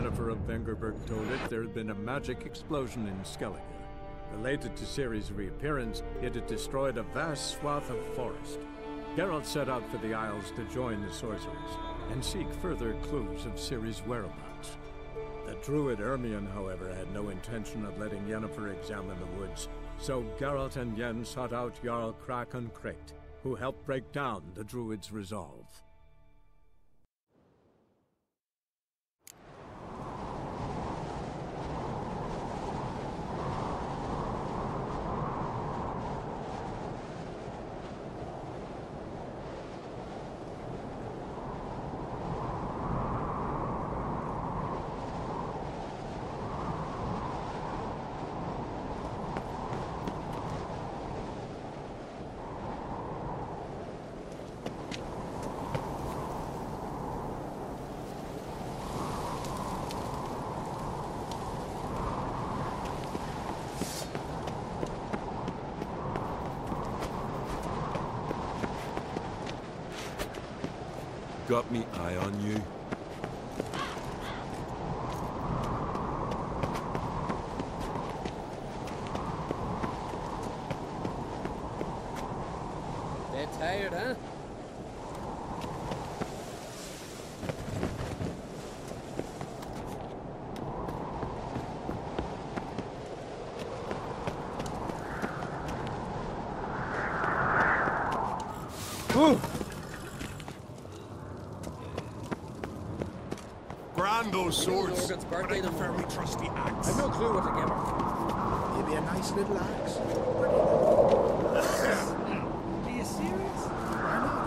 Yennefer of Vengerberg told it, there had been a magic explosion in Skellige. Related to Ciri's reappearance, it had destroyed a vast swath of forest. Geralt set out for the Isles to join the sorcerers, and seek further clues of Ciri's whereabouts. The druid Ermions, however, had no intention of letting Yennefer examine the woods, so Geralt and Yen sought out Jarl Kraken Krayt, who helped break down the druid's resolve. Got me eye on you. Bit tired, huh? Those swords, but I prefer my trusty axe. I've no clue what to give her. Maybe a nice little axe. Are you serious? Why not?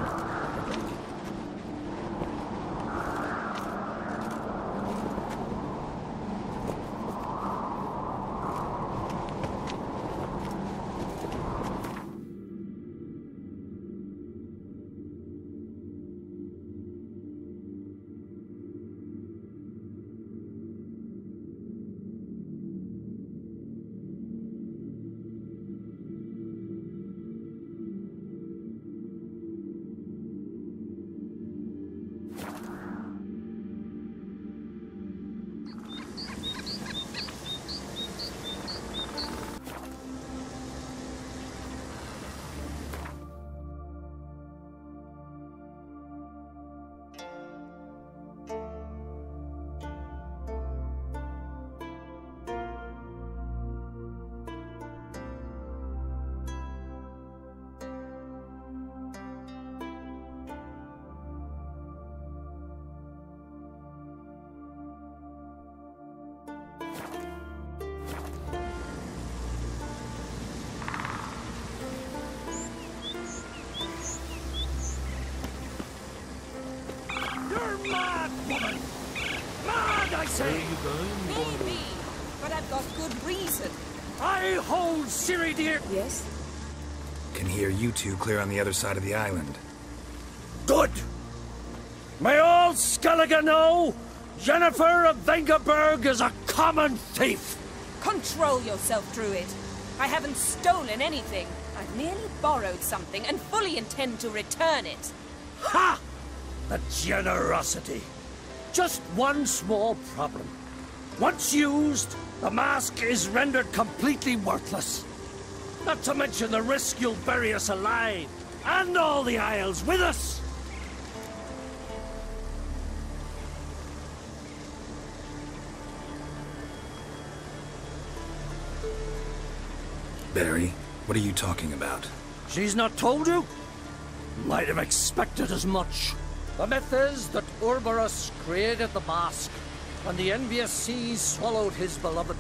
Mad woman! Mad, I say! Maybe, but I've got good reason. I hold Ciri dear. Yes? Can hear you two clear on the other side of the island. Good! May all Skellige know, Yennefer of Vengerberg is a common thief! Control yourself, Druid. I haven't stolen anything. I've merely borrowed something and fully intend to return it. Ha! The generosity. Just one small problem. Once used, the mask is rendered completely worthless. Not to mention the risk you'll bury us alive, and all the Isles with us. Barry, what are you talking about? She's not told you? Might have expected as much. The myth is that Uroboros created the mask, and the envious seas swallowed his beloved.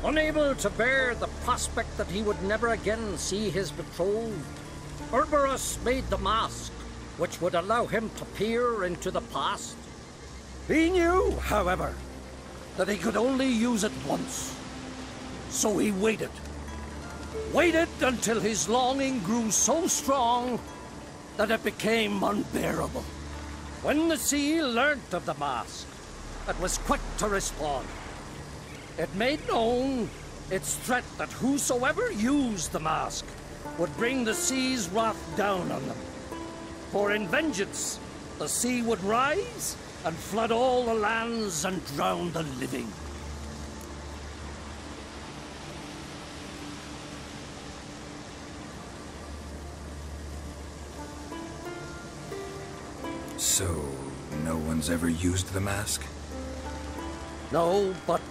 Unable to bear the prospect that he would never again see his betrothed, Uroboros made the mask, which would allow him to peer into the past. He knew, however, that he could only use it once. So he waited. Waited until his longing grew so strong that it became unbearable. When the sea learnt of the mask, it was quick to respond. It made known its threat that whosoever used the mask would bring the sea's wrath down on them. For in vengeance, the sea would rise, and flood all the lands and drown the living. So, no one's ever used the mask? No, but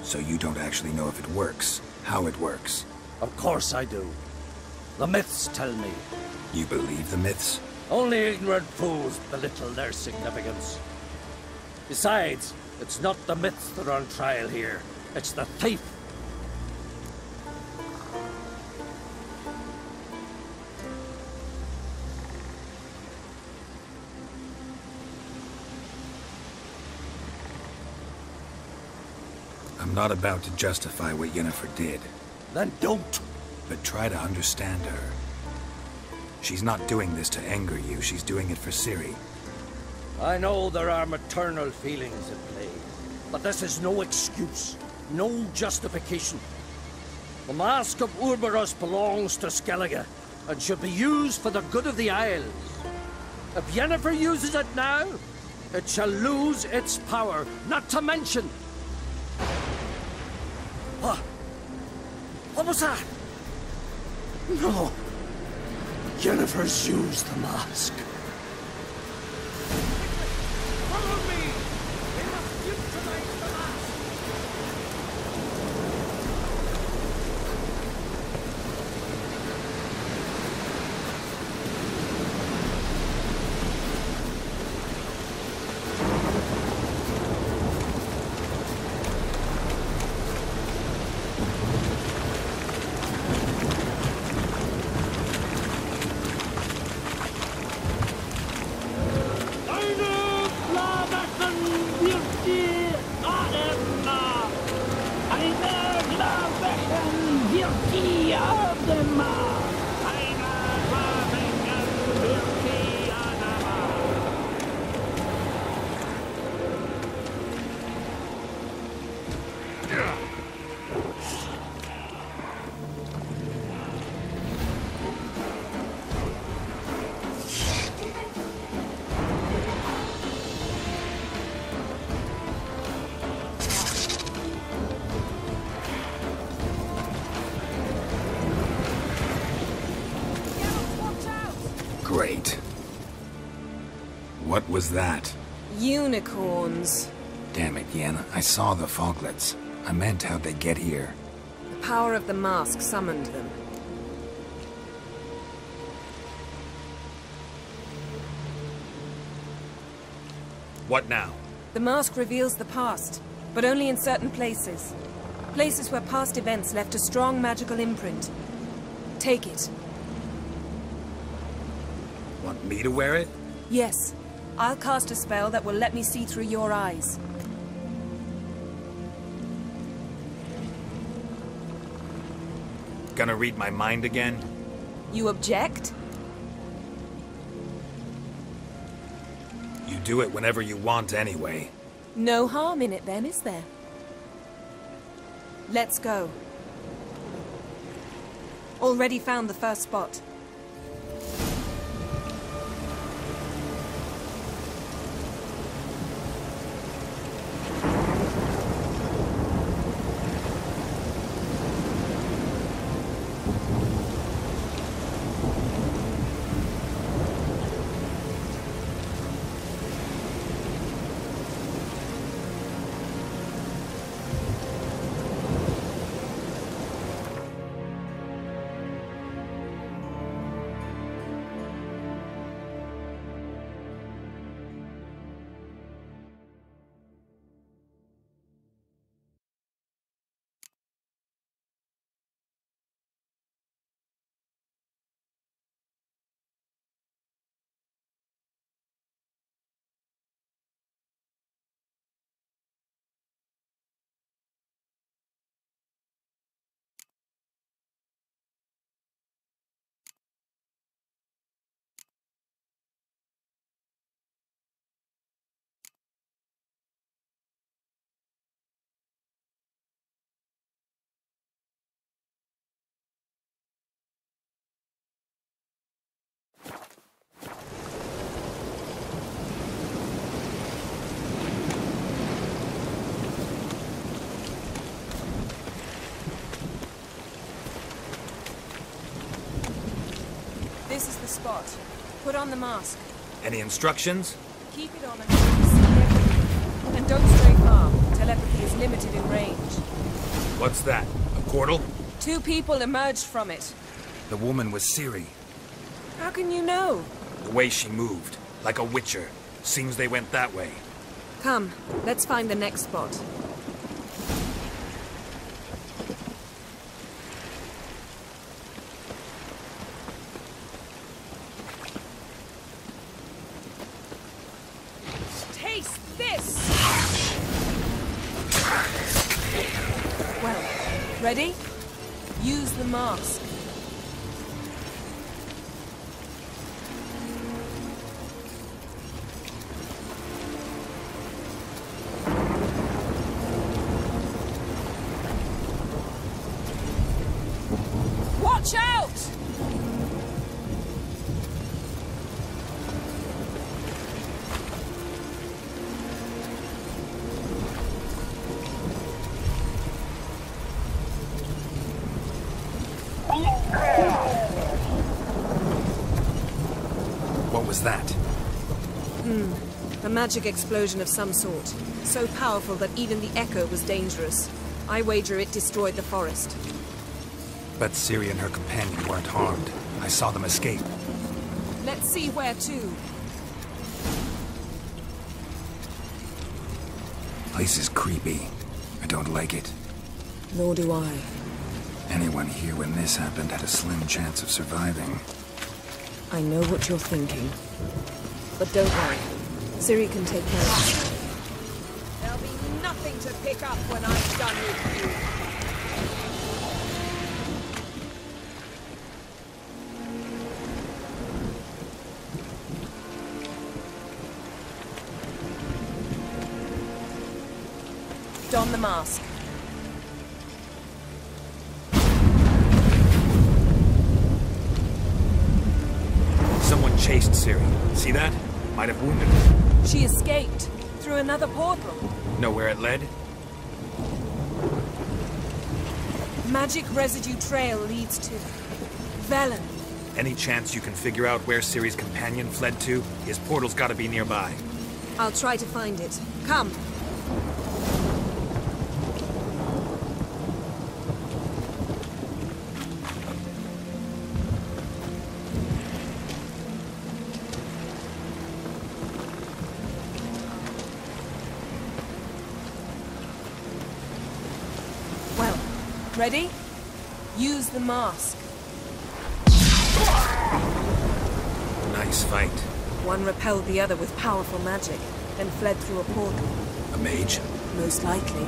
So you don't actually know if it works, how it works? of course I do. The myths tell me. You believe the myths? Only ignorant fools belittle their significance. Besides, it's not the myths that are on trial here. It's the thief. I'm not about to justify what Yennefer did, Then don't. but try to understand her. She's not doing this to anger you, she's doing it for Ciri. I know there are maternal feelings at play, but this is no excuse, no justification. The Mask of Uroboros belongs to Skellige, and should be used for the good of the Isles. If Yennefer uses it now, it shall lose its power, not to mention... What was that? No. Yennefer's used the mask. Follow me! We must utilize the mask! Great. What was that? Unicorns. Damn it, Yen. I saw the foglets. I meant how'd they get here. The power of the mask summoned them. What now? The mask reveals the past, but only in certain places. Places where past events left a strong magical imprint. Take it. Want me to wear it? Yes. I'll cast a spell that will let me see through your eyes. Gonna read my mind again? You object? You do it whenever you want anyway. No harm in it then, is there? Let's go. Already found the first spot. This is the spot. Put on the mask. Any instructions? Keep it on until you see everything. And don't stray far. Telepathy is limited in range. What's that? A portal? 2 people emerged from it. The woman was Ciri. How can you know? The way she moved. Like a witcher. Seems they went that way. Come, let's find the next spot. Taste this! Well, ready? Use the mask. Watch out! What was that? A magic explosion of some sort. So powerful that even the echo was dangerous. I wager it destroyed the forest. But Ciri and her companion weren't harmed. I saw them escape. Let's see where to. Place is creepy. I don't like it. Nor do I. Anyone here when this happened had a slim chance of surviving. I know what you're thinking. But don't worry. Ciri can take care of herself. There'll be nothing to pick up when I'm done with you. Don the mask. Someone chased Ciri. See that? Might have wounded her. She escaped through another portal. Know where it led? Magic residue trail leads to Velen. Any chance you can figure out where Ciri's companion fled to? His portal's gotta be nearby. I'll try to find it. Come. Ready? Use the mask. Nice fight. One repelled the other with powerful magic, then fled through a portal. A mage? Most likely.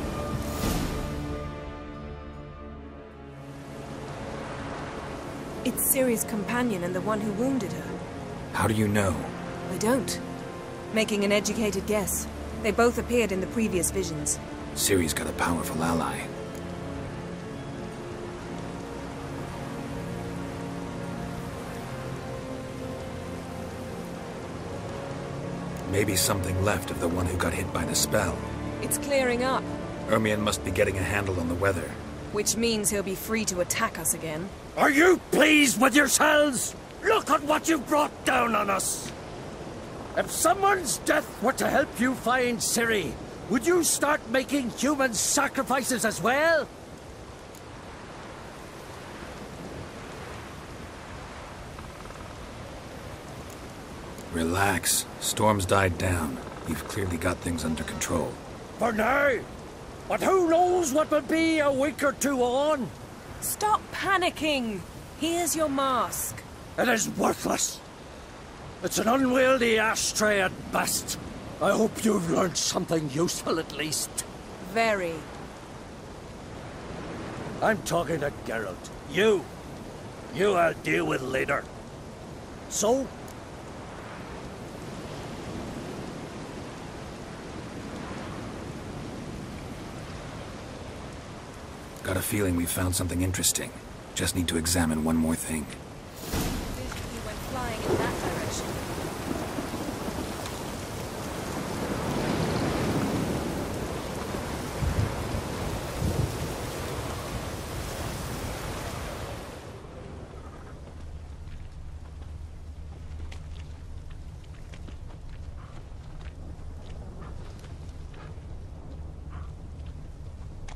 It's Ciri's companion and the one who wounded her. How do you know? I don't. Making an educated guess. They both appeared in the previous visions. Ciri's got a powerful ally. Maybe something left of the one who got hit by the spell. It's clearing up. Ermions must be getting a handle on the weather. Which means he'll be free to attack us again. Are you pleased with yourselves? Look at what you've brought down on us! If someone's death were to help you find Ciri, would you start making human sacrifices as well? Relax. Storm's died down. You've clearly got things under control. For now. But who knows what will be a week or two on? Stop panicking! Here's your mask. It is worthless. It's an unwieldy ashtray at best. I hope you've learned something useful at least. Very. I'm talking to Geralt. You I'll deal with later. So? Got a feeling we found something interesting. Just need to examine one more thing. He went flying in that direction.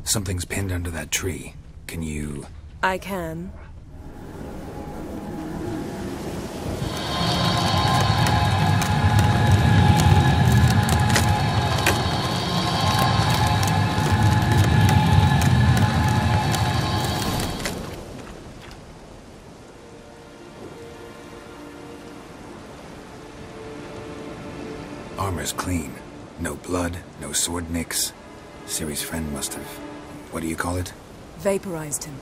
Something's pinned under that tree. Can you... I can. Armor's clean. No blood, no sword nicks. Ciri's friend must have... what do you call it? Vaporized him.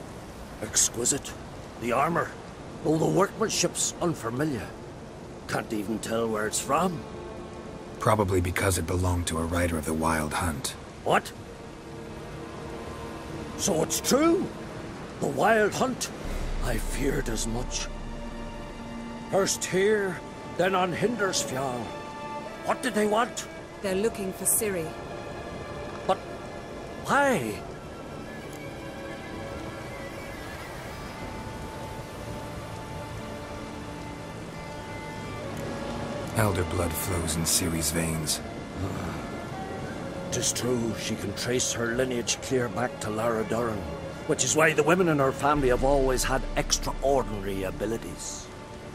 Exquisite. The armor. All the workmanship's unfamiliar. Can't even tell where it's from. Probably because it belonged to a rider of the Wild Hunt. What? So it's true? The Wild Hunt? I feared as much. First here, then on Hindersfjall. What did they want? They're looking for Ciri. But why? Elder blood flows in Ciri's veins. 'Tis true, she can trace her lineage clear back to Lara Duran, which is why the women in her family have always had extraordinary abilities.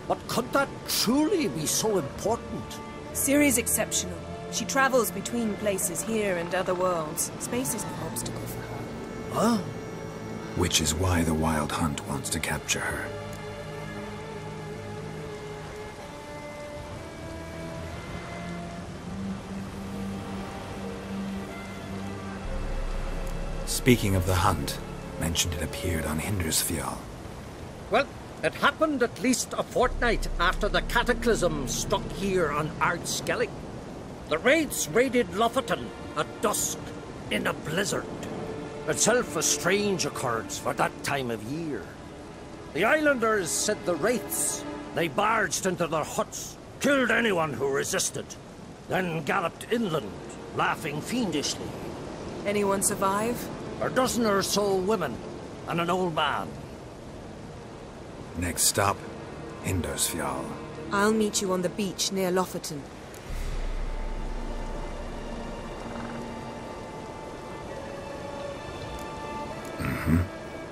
But could that truly be so important? Ciri's exceptional. She travels between places here and other worlds. Space is no obstacle for her. Huh? Which is why the Wild Hunt wants to capture her. Speaking of the hunt, mentioned it appeared on Hindersfjall. Well, it happened at least a fortnight after the cataclysm struck here on Ardskellig. The raids raided Lofoten at dusk in a blizzard. Itself a strange occurrence for that time of year. The islanders said the wraiths. They barged into their huts, killed anyone who resisted, then galloped inland, laughing fiendishly. Anyone survive? A dozen or so women, and an old man. Next stop, Hindersfjall. I'll meet you on the beach near Lofoten.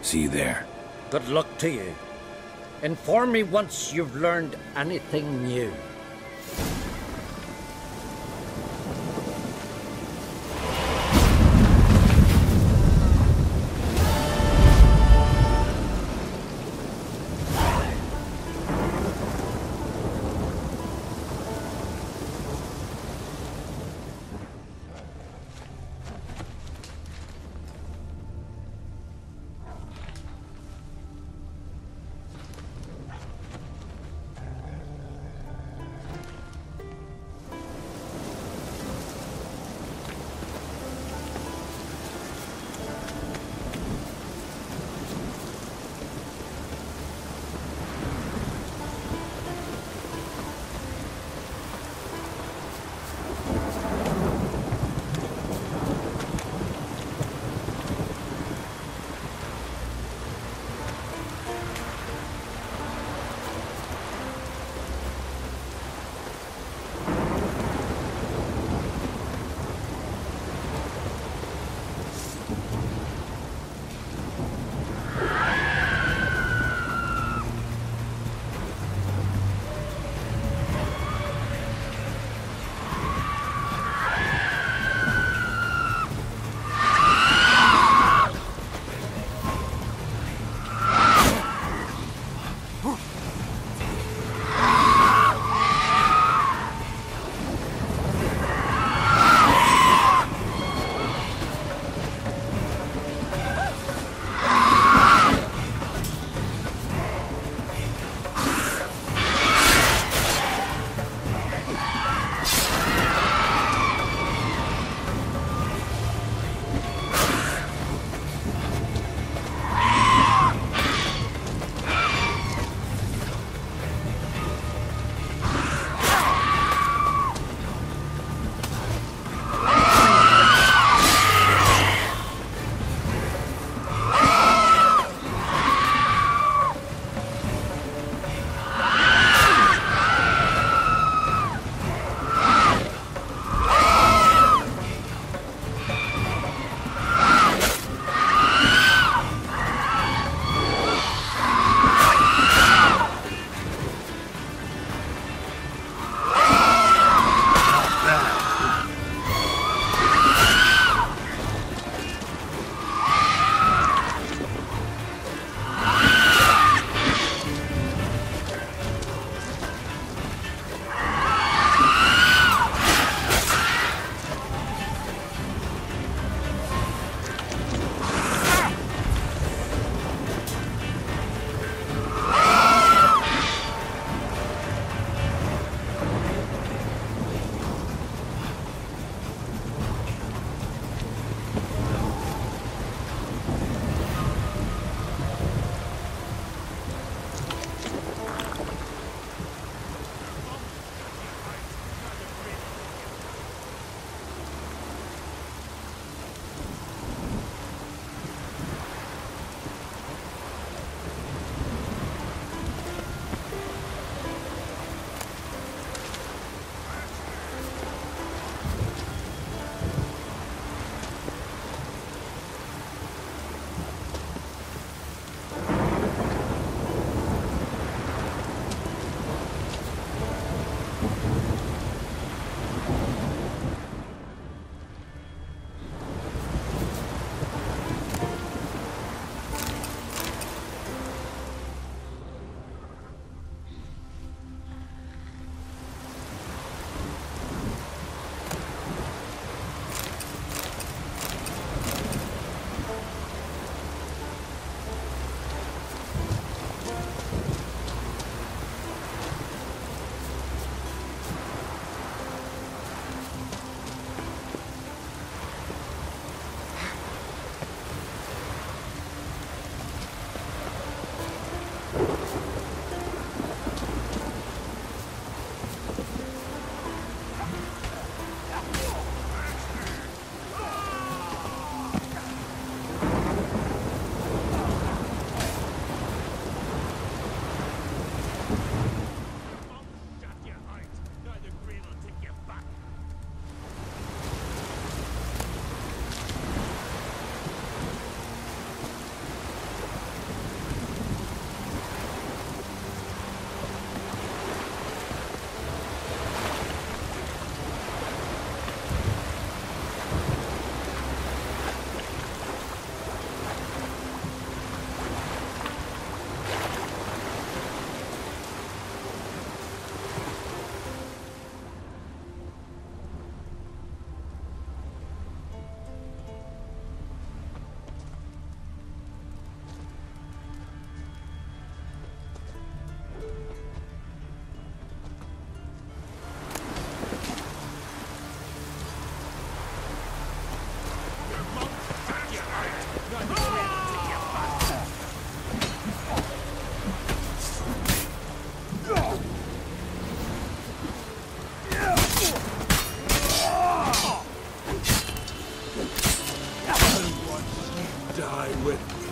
See you there. Good luck to you. Inform me once you've learned anything new.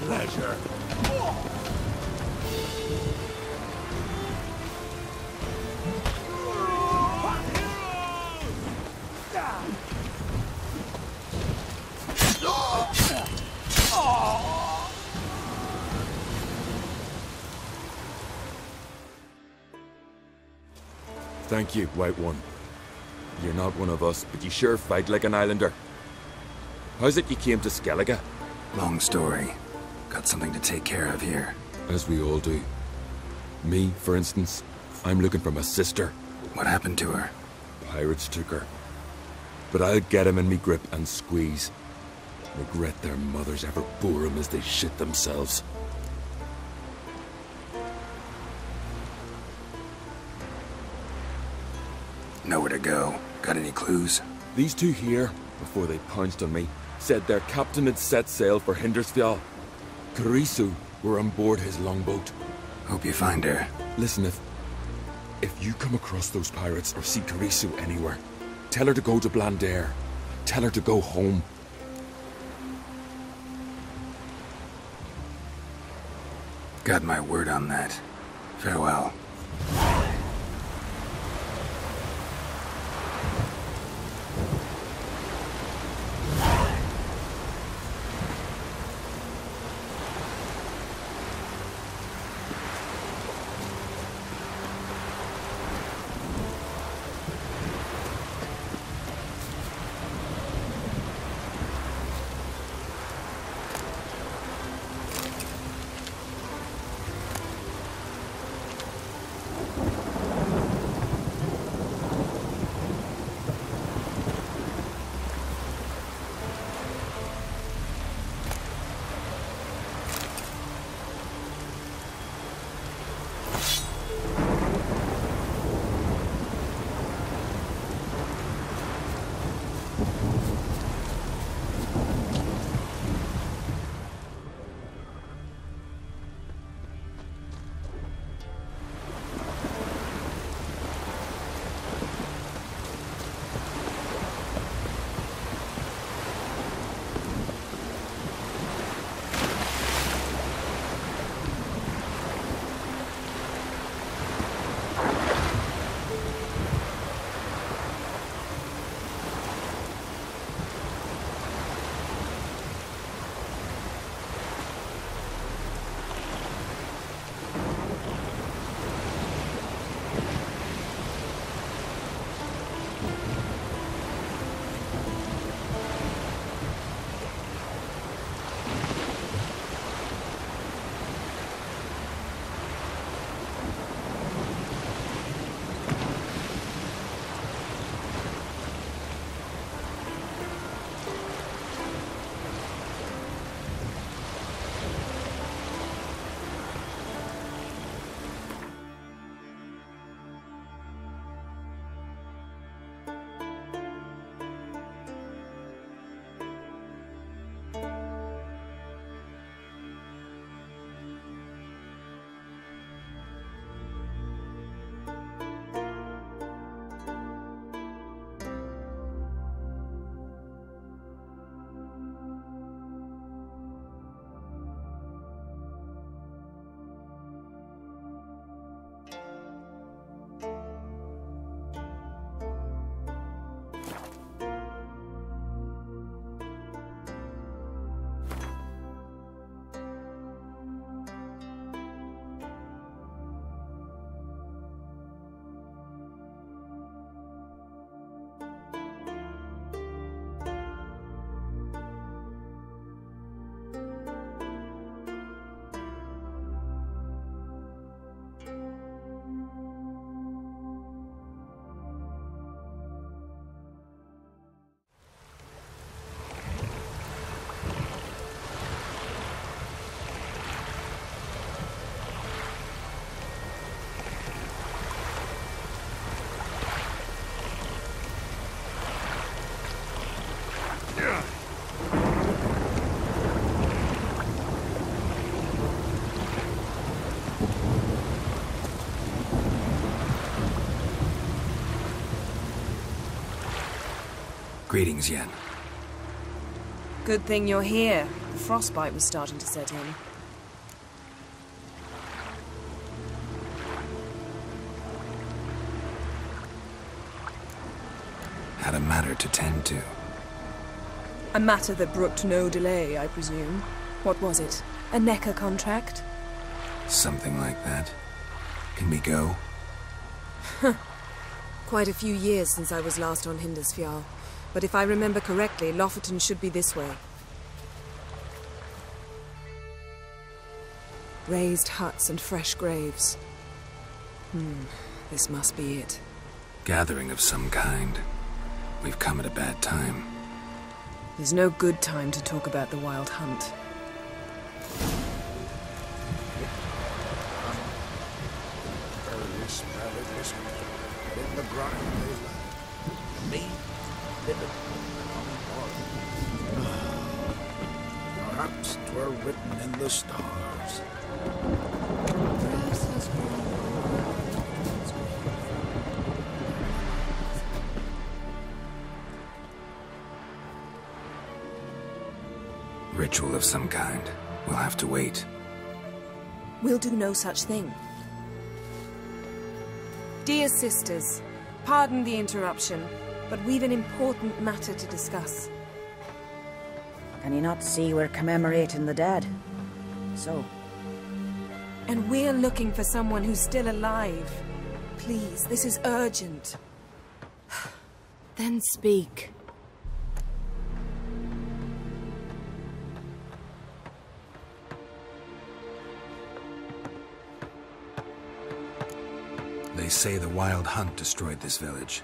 pleasure. Thank you, White One. You're not one of us, but you sure fight like an islander. How's it you came to Skellige? Long story. Got something to take care of here. As we all do. Me, for instance, I'm looking for my sister. What happened to her? Pirates took her. But I'll get him in me grip and squeeze. Regret their mothers ever bore him as they shit themselves. Nowhere to go. Got any clues? These two here, before they pounced on me, said their captain had set sail for Hindersfjall. Carisu were on board his longboat. Hope you find her. Listen, if you come across those pirates or see Carisu anywhere, tell her to go to Blandair. Tell her to go home. Got my word on that. Farewell. Greetings, Yen. Good thing you're here. The frostbite was starting to set in. Had a matter to tend to. A matter that brooked no delay, I presume. What was it? A NECA contract? Something like that. Can we go? Quite a few years since I was last on Hindisfjall. But if I remember correctly, Lofoten should be this way. Raised huts and fresh graves. This must be it. Gathering of some kind. We've come at a bad time. There's no good time to talk about the Wild Hunt. In the grind they lie. Me, living on the perhaps 'twere written in the stars. Grass has grown. Ritual of some kind. We'll have to wait. We'll do no such thing. Dear sisters, pardon the interruption, but we've an important matter to discuss. Can you not see we're commemorating the dead? So? And we're looking for someone who's still alive. Please, this is urgent. Then speak. They say the Wild Hunt destroyed this village.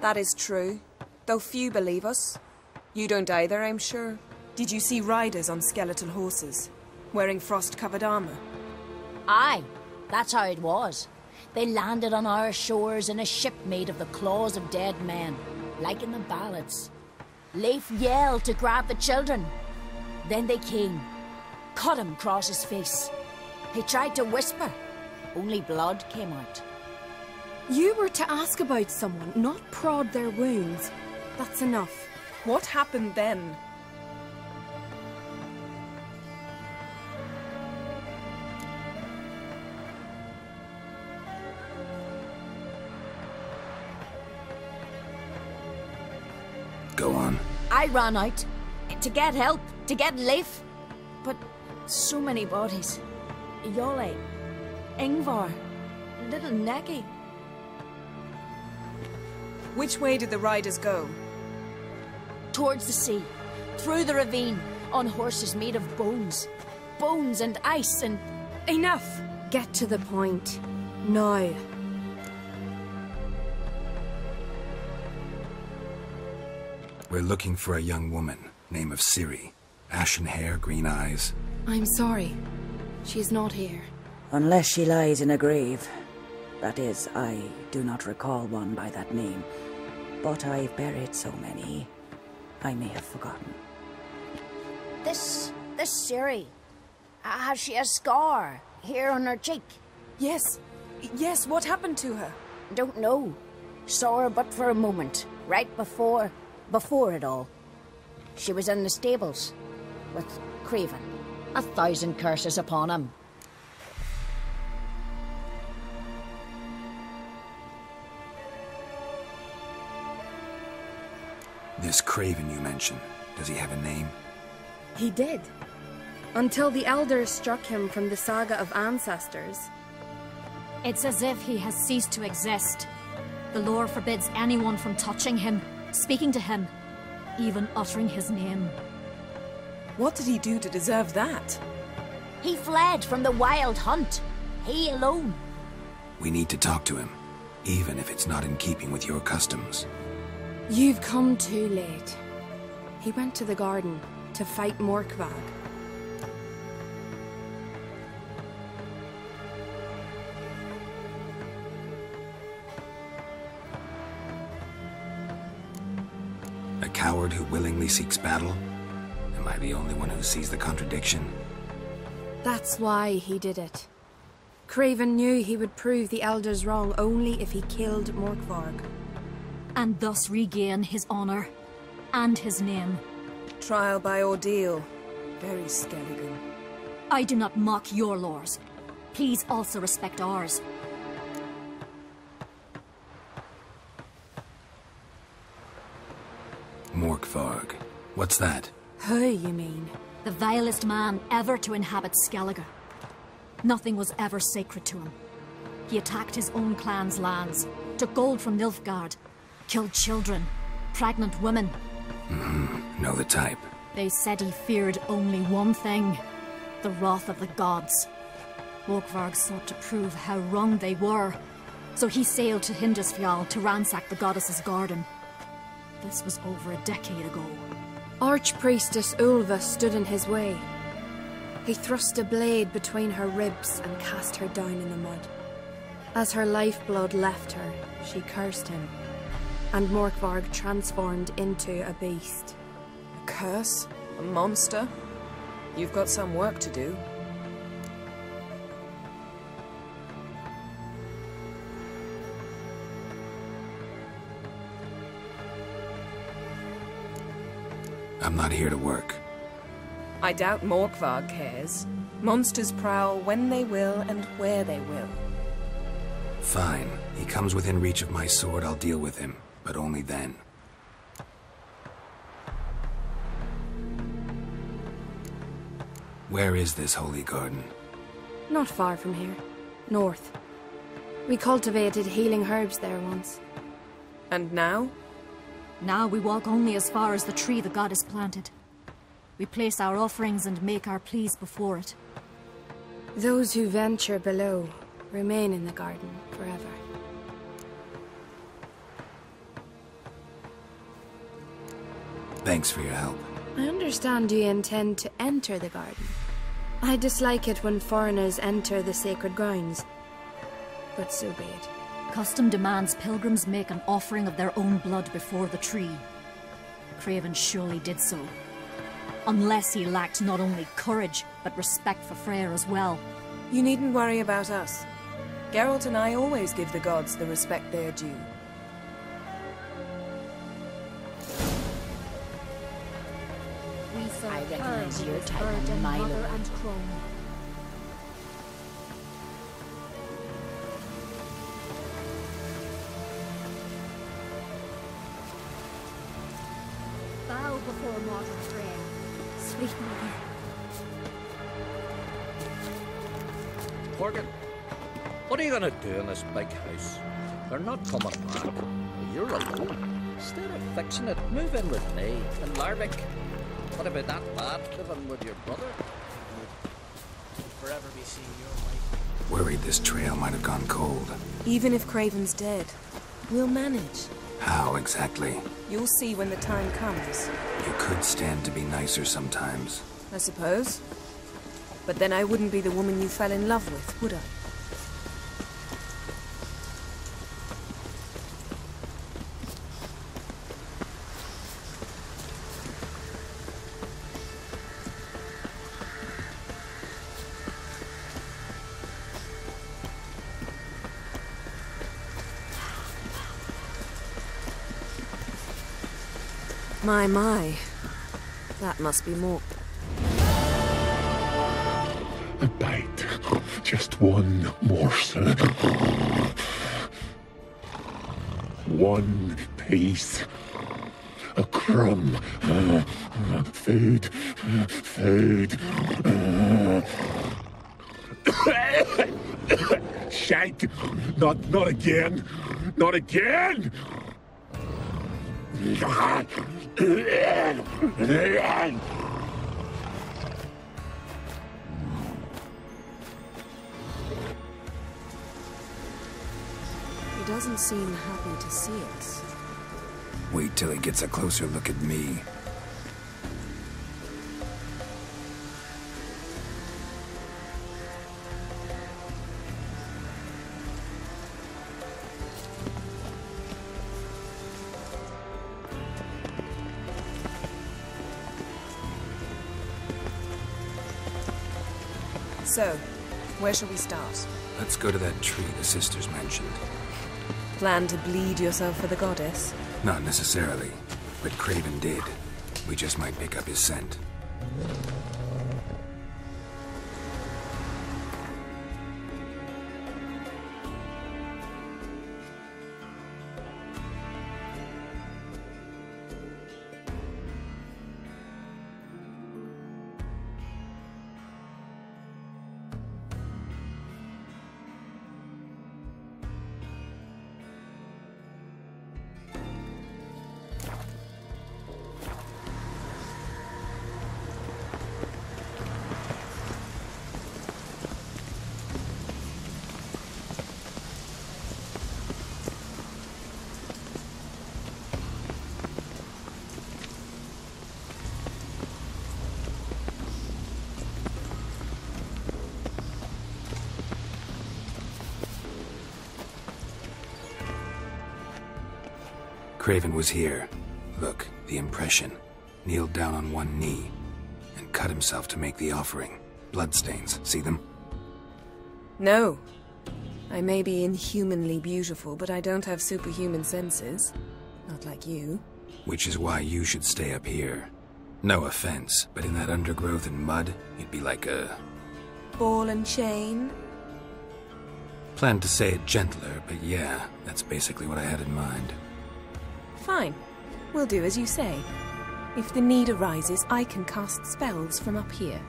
That is true, though few believe us. You don't either, I'm sure. Did you see riders on skeletal horses, wearing frost-covered armor? Aye, that's how it was. They landed on our shores in a ship made of the claws of dead men, like in the ballads. Leif yelled to grab the children. Then they came, cut him across his face. He tried to whisper, only blood came out. You were to ask about someone, not prod their wounds. That's enough. What happened then? Go on. I ran out to get help, to get Leif. But so many bodies. Yolle, Ingvar, little Neki. Which way did the riders go? Towards the sea, through the ravine, on horses made of bones. Bones and ice and... Enough! Get to the point. Now. We're looking for a young woman, name of Ciri. Ashen hair, green eyes. I'm sorry. She's not here. Unless she lies in a grave. That is, I do not recall one by that name. But I've buried so many, I may have forgotten. This Ciri, has she a scar here on her cheek? Yes, what happened to her? Don't know. Saw her but for a moment, right before it all. She was in the stables, with Craven. 1,000 curses upon him. This Craven you mentioned, does he have a name? He did. Until the elders struck him from the saga of ancestors. It's as if he has ceased to exist. The lore forbids anyone from touching him, speaking to him, even uttering his name. What did he do to deserve that? He fled from the Wild Hunt. He alone. We need to talk to him, even if it's not in keeping with your customs. You've come too late. He went to the garden to fight Morkvag. A coward who willingly seeks battle? Am I the only one who sees the contradiction? That's why he did it. Craven knew he would prove the elders wrong only if he killed Morkvarg. And thus regain his honor. and his name. Trial by ordeal. Very Skelligan. I do not mock your laws. Please also respect ours. Morkvarg. What's that? Who, you mean? The vilest man ever to inhabit Skellige. Nothing was ever sacred to him. He attacked his own clan's lands, took gold from Nilfgaard, killed children, pregnant women. Know the type. They said he feared only one thing, the wrath of the gods. Morkvarg sought to prove how wrong they were, so he sailed to Hindisfjall to ransack the goddess's garden. This was over a decade ago. Archpriestess Ulva stood in his way. He thrust a blade between her ribs and cast her down in the mud. As her lifeblood left her, she cursed him, and Morkvarg transformed into a beast. A curse? A monster? You've got some work to do. I'm not here to work. I doubt Morkvarg cares. Monsters prowl when they will and where they will. Fine. He comes within reach of my sword, I'll deal with him. But only then. Where is this holy garden? Not far from here. North. We cultivated healing herbs there once. And now? Now we walk only as far as the tree the goddess planted. We place our offerings and make our pleas before it. Those who venture below remain in the garden forever. Thanks for your help. I understand you intend to enter the garden. I dislike it when foreigners enter the sacred grounds. But so be it. Custom demands pilgrims make an offering of their own blood before the tree. Craven surely did so. Unless he lacked not only courage, but respect for Freyr as well. You needn't worry about us. Geralt and I always give the gods the respect they are due. I recognize your type and my mother and crone. Bow before modern Freyr, sweet mother. Horgan, what are you gonna do in this big house? They're not coming back. You're alone. Instead of fixing it, move in with me and Larvik. What about that bad living with your brother? Forever be seeing your wife. Worried this trail might have gone cold. Even if Craven's dead, we'll manage. How exactly? You'll see when the time comes. You could stand to be nicer sometimes. I suppose. But then I wouldn't be the woman you fell in love with, would I? My. That must be more. A bite. Just one morsel. One piece. A crumb. Food. Shite. Not again. Not again. He doesn't seem happy to see us. Wait till he gets a closer look at me. So, where shall we start? Let's go to that tree the sisters mentioned. Plan to bleed yourself for the goddess? Not necessarily. But Craven did. We just might pick up his scent. Craven was here. Look, the impression. Kneeled down on one knee and cut himself to make the offering. Bloodstains, see them? No. I may be inhumanly beautiful, but I don't have superhuman senses. Not like you. Which is why you should stay up here. No offense, but in that undergrowth and mud, you'd be like a... ball and chain? Planned to say it gentler, but yeah, that's basically what I had in mind. Fine. We'll do as you say. If the need arises, I can cast spells from up here.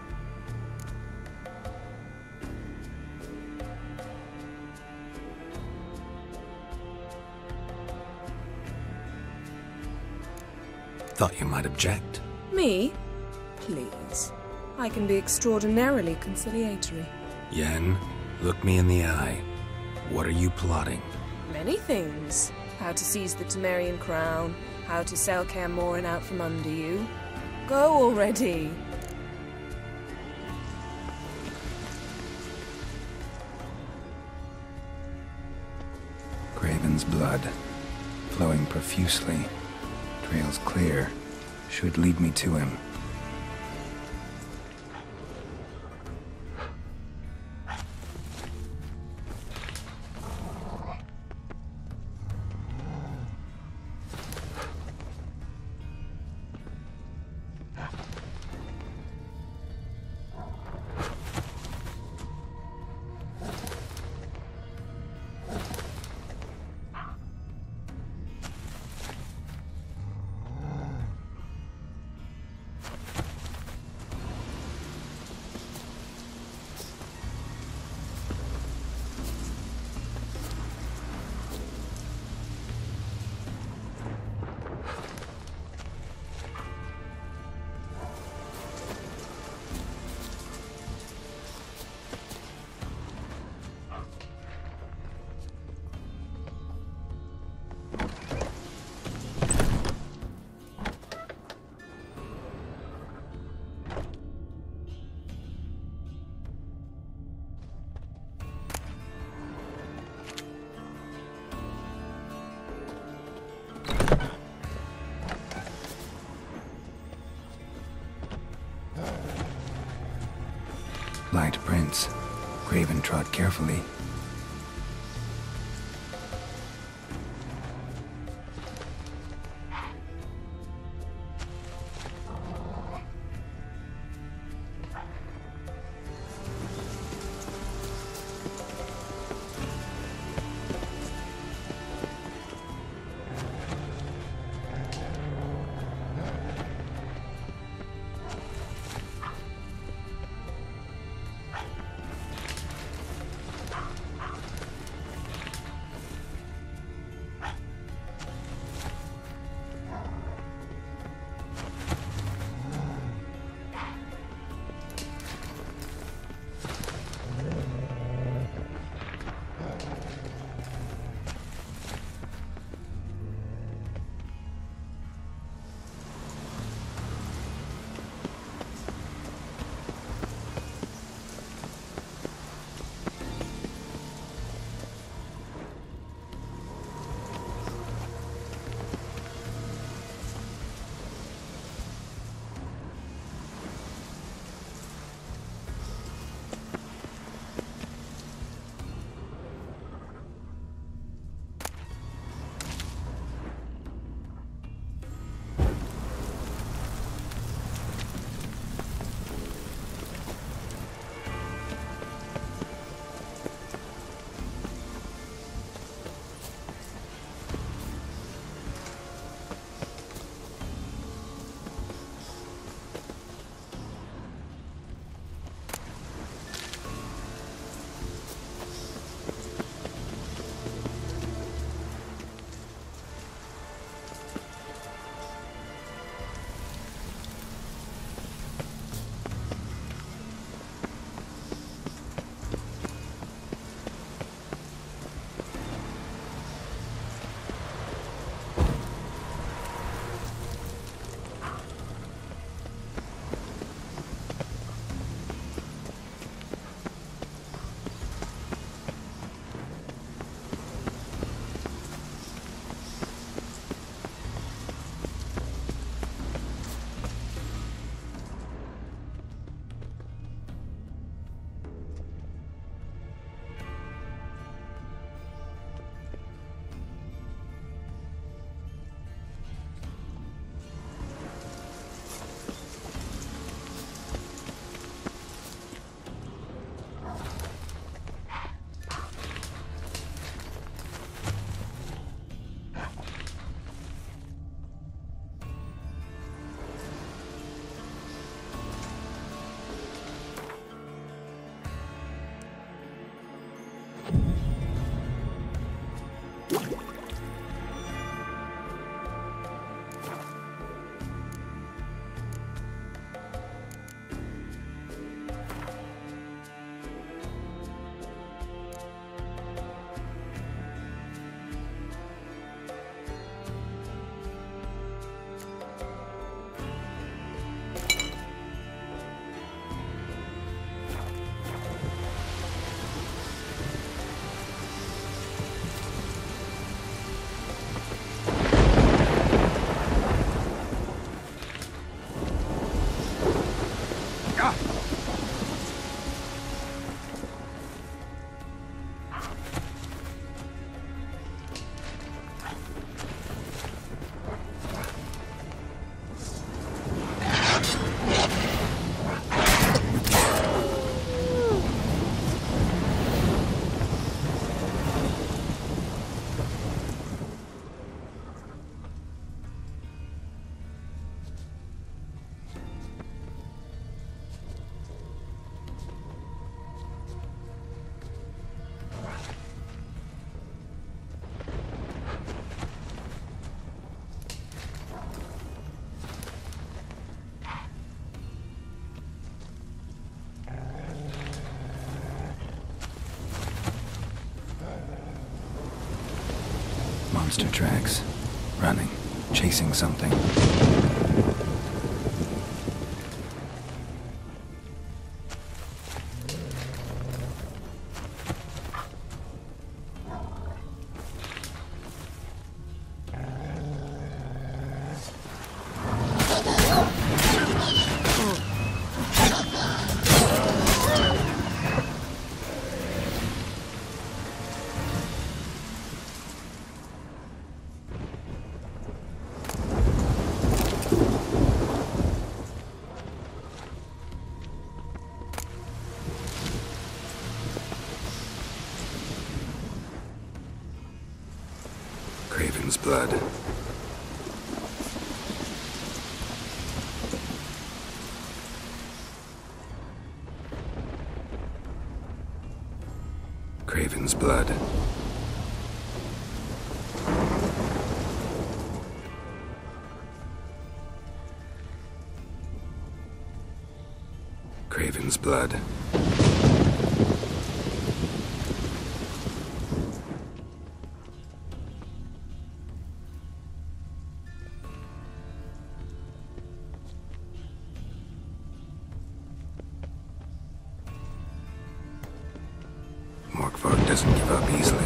Thought you might object. Me? Please. I can be extraordinarily conciliatory. Yen, look me in the eye. What are you plotting? Many things. How to seize the Temerian crown, how to sell Kaer Morhen out from under you. Go already! Craven's blood, flowing profusely. Trails clear. Should lead me to him. Light prints. Craven trod carefully. Monster tracks. Running. Chasing something. Craven's blood. Craven's blood. Craven's blood. Doesn't give up easily.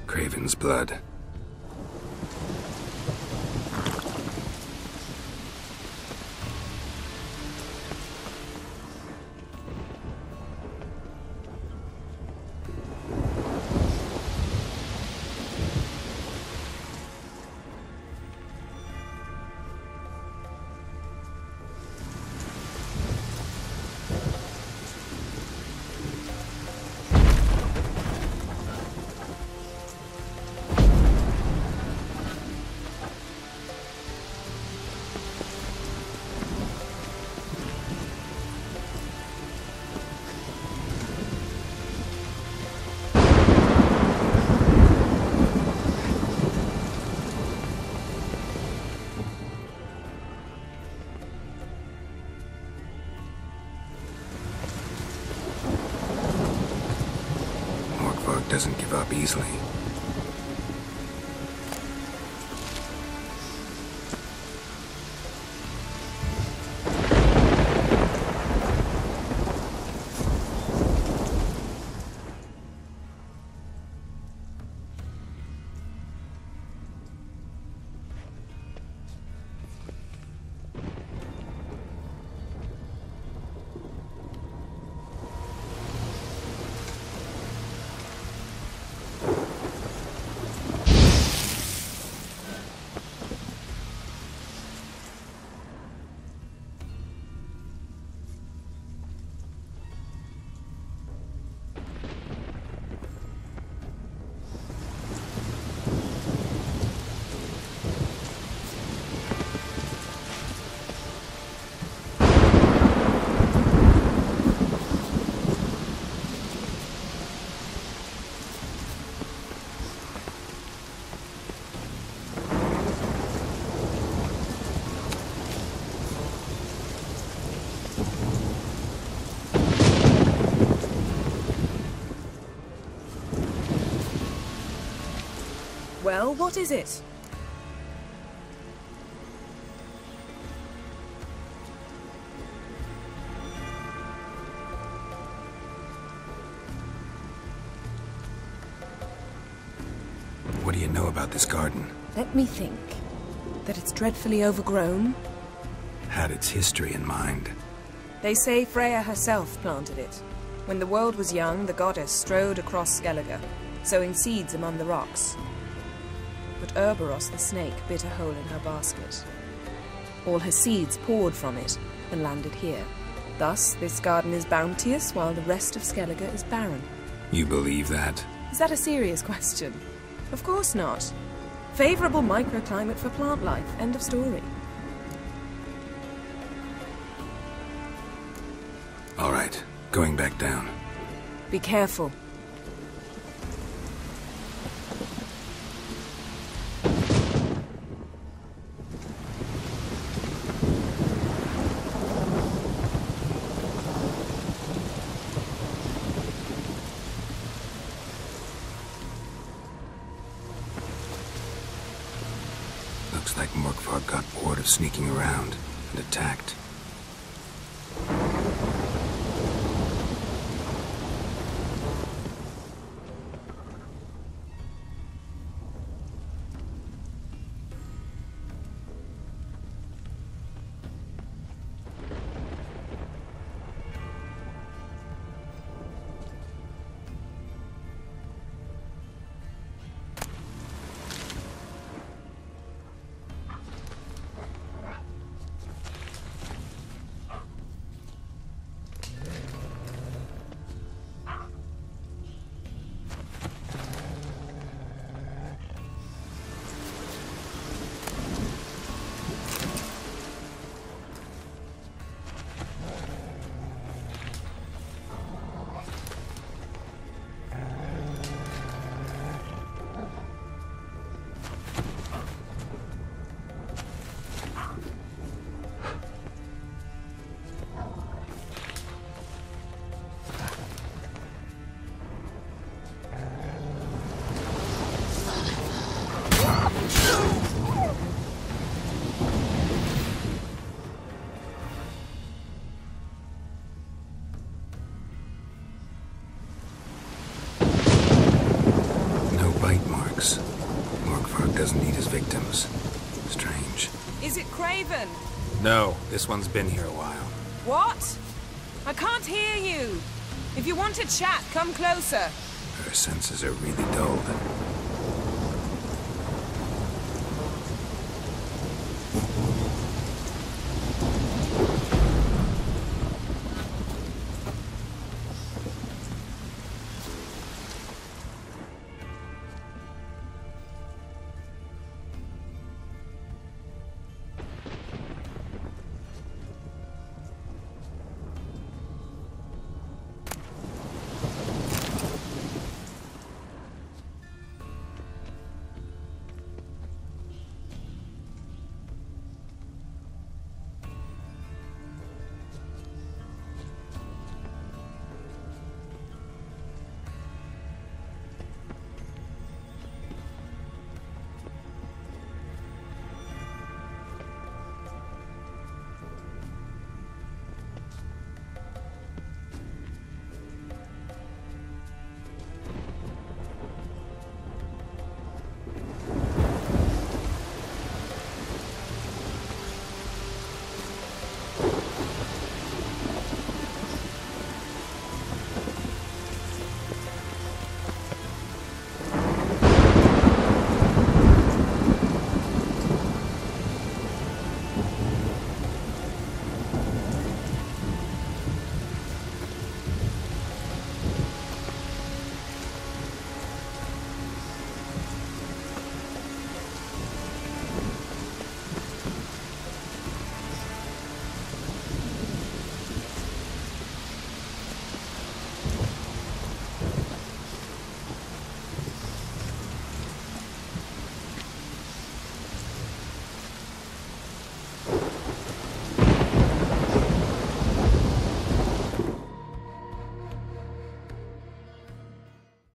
Craven's blood. Doesn't give up easily. Well, what is it? What do you know about this garden? Let me think. That it's dreadfully overgrown. Had its history in mind. They say Freya herself planted it. When the world was young, the goddess strode across Skellige, sowing seeds among the rocks. But Uroboros the snake bit a hole in her basket. All her seeds poured from it and landed here. Thus, this garden is bounteous, while the rest of Skellige is barren. You believe that? Is that a serious question? Of course not. Favorable microclimate for plant life. End of story. All right, going back down. Be careful. Looks like Mörkvarg got bored of sneaking around and attacked. Doesn't eat his victims. Strange. Is it Craven? No, this one's been here a while. What? I can't hear you. If you want to chat, come closer. Her senses are really dulled.